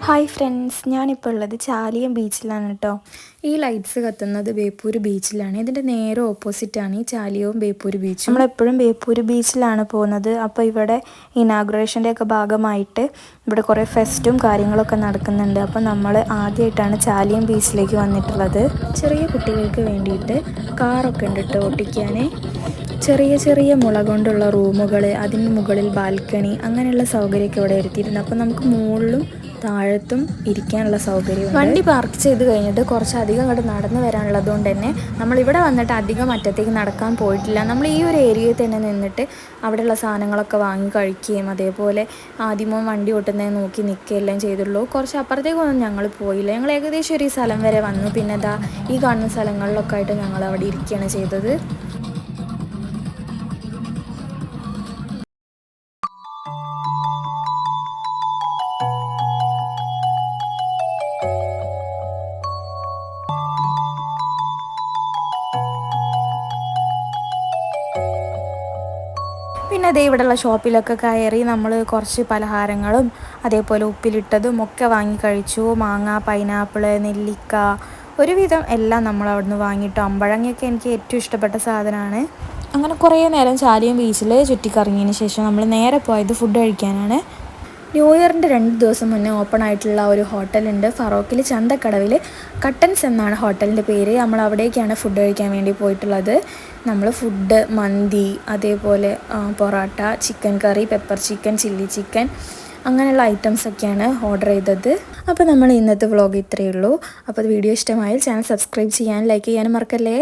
Hi friends, ഞാനിപ്പോൾ ഉള്ളത് ചാലിയം ബീച്ചിലാണ് കേട്ടോ. ഈ ലൈറ്റ്സ് കത്തുന്നത് ബേപ്പൂർ ബീച്ചിലാണ്. ഇതിൻ്റെ നേരെ ഓപ്പോസിറ്റാണ് ഈ ചാലിയവും ബേപ്പൂർ ബീച്ചും. നമ്മളെപ്പോഴും ബേപ്പൂർ ബീച്ചിലാണ് പോകുന്നത്. അപ്പോൾ ഇവിടെ ഇനാഗുറേഷൻ്റെ ഒക്കെ ഭാഗമായിട്ട് ഇവിടെ കുറേ ഫെസ്റ്റും കാര്യങ്ങളൊക്കെ നടക്കുന്നുണ്ട്. അപ്പോൾ നമ്മൾ ആദ്യമായിട്ടാണ് ചാലിയം ബീച്ചിലേക്ക് വന്നിട്ടുള്ളത്. ചെറിയ കുട്ടികൾക്ക് വേണ്ടിയിട്ട് കാറൊക്കെ ഉണ്ട് കേട്ടോ ഓട്ടിക്കാൻ. ചെറിയ ചെറിയ മുള കൊണ്ടുള്ള റൂമുകൾ, അതിന് മുകളിൽ ബാൽക്കണി, അങ്ങനെയുള്ള സൗകര്യമൊക്കെ ഇവിടെ വരുത്തിയിട്ടുണ്ട്. അപ്പോൾ നമുക്ക് മുകളിലും താഴത്തും ഇരിക്കാനുള്ള സൗകര്യം. വണ്ടി പാർക്ക് ചെയ്ത് കഴിഞ്ഞിട്ട് കുറച്ചധികം അങ്ങോട്ട് നടന്നു വരാനുള്ളത് കൊണ്ട് തന്നെ നമ്മളിവിടെ വന്നിട്ട് അധികം അറ്റത്തേക്ക് നടക്കാൻ പോയിട്ടില്ല. നമ്മൾ ഈ ഒരു ഏരിയയിൽ തന്നെ നിന്നിട്ട് അവിടെയുള്ള സാധനങ്ങളൊക്കെ വാങ്ങി കഴിക്കുകയും അതേപോലെ ആദ്യമോ വണ്ടി ഓട്ടുന്നത് നോക്കി നിൽക്കുകയെല്ലാം ചെയ്തുള്ളൂ. കുറച്ച് അപ്പുറത്തേക്കൊന്നും ഞങ്ങൾ പോയില്ല. ഞങ്ങൾ ഏകദേശം ഒരു സ്ഥലം വരെ വന്നു. പിന്നെ ഈ കാണുന്ന സ്ഥലങ്ങളിലൊക്കെ ആയിട്ട് ഞങ്ങൾ അവിടെ ഇരിക്കുകയാണ് ചെയ്തത്. പിന്നെ അതേ ഇവിടെയുള്ള ഷോപ്പിലൊക്കെ കയറി നമ്മൾ കുറച്ച് പലഹാരങ്ങളും അതേപോലെ ഉപ്പിലിട്ടതും ഒക്കെ വാങ്ങി കഴിച്ചു. മാങ്ങ, പൈനാപ്പിൾ, നെല്ലിക്ക, ഒരുവിധം എല്ലാം നമ്മൾ അവിടുന്ന് വാങ്ങിയിട്ടു. അമ്പഴങ്ങയൊക്കെ എനിക്ക് ഏറ്റവും ഇഷ്ടപ്പെട്ട സാധനമാണ്. അങ്ങനെ കുറേ നേരം ചാലിയം ബീച്ചിൽ ചുറ്റിക്കറങ്ങിയതിന് ശേഷം നമ്മൾ നേരെ പോയത് ഫുഡ് കഴിക്കാനാണ്. ന്യൂ ഇയറിൻ്റെ 2 ദിവസം മുന്നേ ഓപ്പൺ ആയിട്ടുള്ള ഒരു ഹോട്ടലുണ്ട് ഫറോക്കിൽ, ചന്തക്കടവിൽ. കട്ടൻസ് എന്നാണ് ഹോട്ടലിൻ്റെ പേര്. നമ്മൾ അവിടേക്കാണ് ഫുഡ് കഴിക്കാൻ വേണ്ടി പോയിട്ടുള്ളത്. നമ്മൾ ഫുഡ് മന്തി, അതേപോലെ പൊറോട്ട, ചിക്കൻ കറി, പെപ്പർ ചിക്കൻ, ചില്ലി ചിക്കൻ, അങ്ങനെയുള്ള ഐറ്റംസൊക്കെയാണ് ഓർഡർ ചെയ്തത്. അപ്പോൾ നമ്മൾ ഇന്നത്തെ വ്ളോഗ് ഇത്രയേ ഉള്ളൂ. അപ്പോൾ വീഡിയോ ഇഷ്ടമായാൽ ചാനൽ സബ്സ്ക്രൈബ് ചെയ്യാനും ലൈക്ക് ചെയ്യാനും മറക്കല്ലേ.